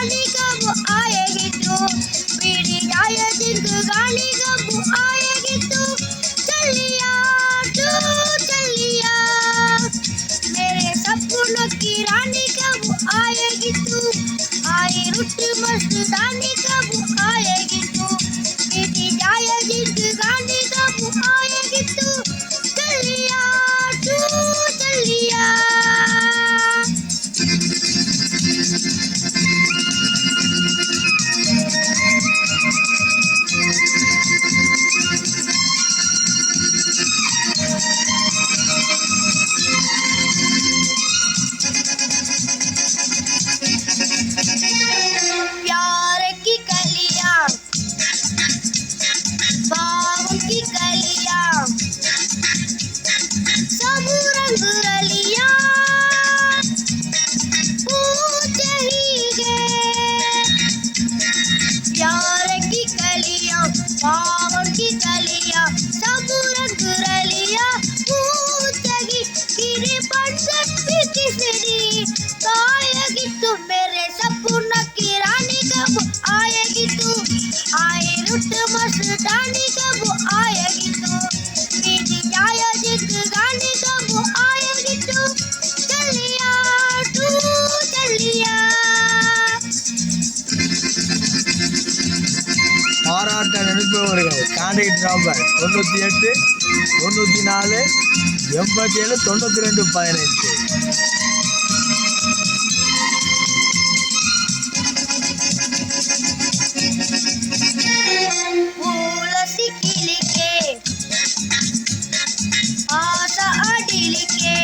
गाने कब आएगी तू, मेरी जाए जिंदगानी कब आएगी तू, चलिया तू चलिया, मेरे सपनों की रानी कब आएगी तू, आई रुट मस्तानी कब आएगी तू, मेरी जाए जिंदगानी कब आएगी तू, चलिया तू चलिया। प्यार की कलियां बाहों की कलियां सब रंग रलियां पूछ ही गए, प्यार की कलियां बाहों की कलियां सब रंग रलियां पूछ ही, तेरे पंडित भी किसरी गाएगी तू, मेरे सपनों की रानी कब आएगी तू, आई रुट मस्तानी कब आएगी तू, मेरी जाए जिंदगानी कब आएगी तू, चलिया तू चलिया। பாராட்ட நினைப்பவர்கள் கான்டாக்ட் நம்பர் 98 94 87 92 15. పూలసి కిలికే ఆశ అడిలికే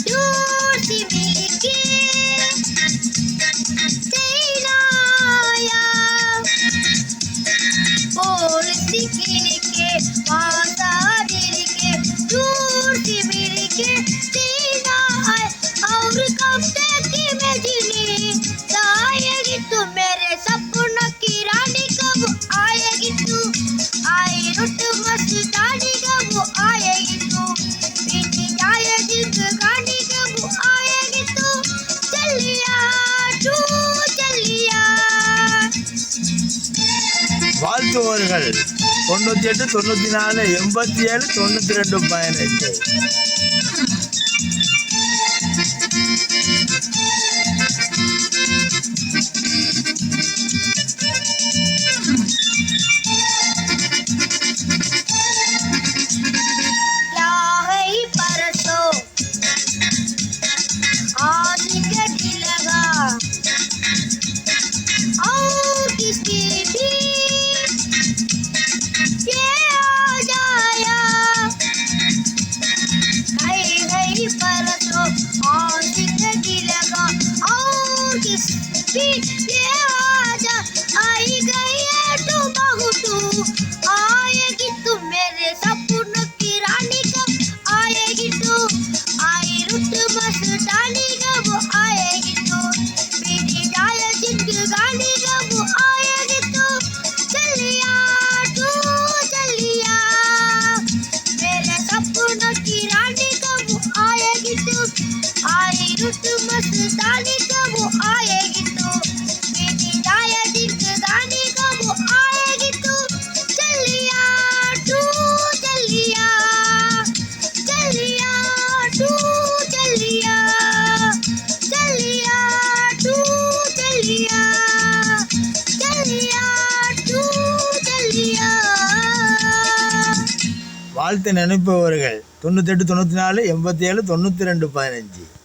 దూసి మిలికే తేనాయా, పూలసి కిలికే ఆశ అడిలికే దూసి మిలికే తేనాయా, और कब तक मैं जीने जाएगी तू, मेरे सपनों की रानी कब आएगी तू, आई रुट मस्तानी कब आएगी तू, मेरी जाए जिंदगानी कब आएगी तू, चलिया तू चलिया। வாழ்த்துவர்கள் 98 94 87 92 15. क्या है ये परसों आज कटी लगा और किसी भी ये आ जाया, गई परसों आज कटी लगा और किसी भी ये आ जा, आई गई है तू बहुतू आएगी तू, मेरे सपनों की रानी कब आएगी तू, आई रुट मस्तानी कब आएगी तू, मेरी जाए जिंदगानी कब आएगी तू, चलिया तू चलिया, मेरे सपनों की रानी कब आएगी तू, आई रुट मस्तानी कब आएगी तू, मेरी जाए जिंदगानी कब आएगी तू, चलिया तू चलिया, चलिया तू चलिया, चलिया तू चलिया, चलिया तू चलिया। வாழ்த்து நினைப்பவர்கள் 98 94 87 92 15.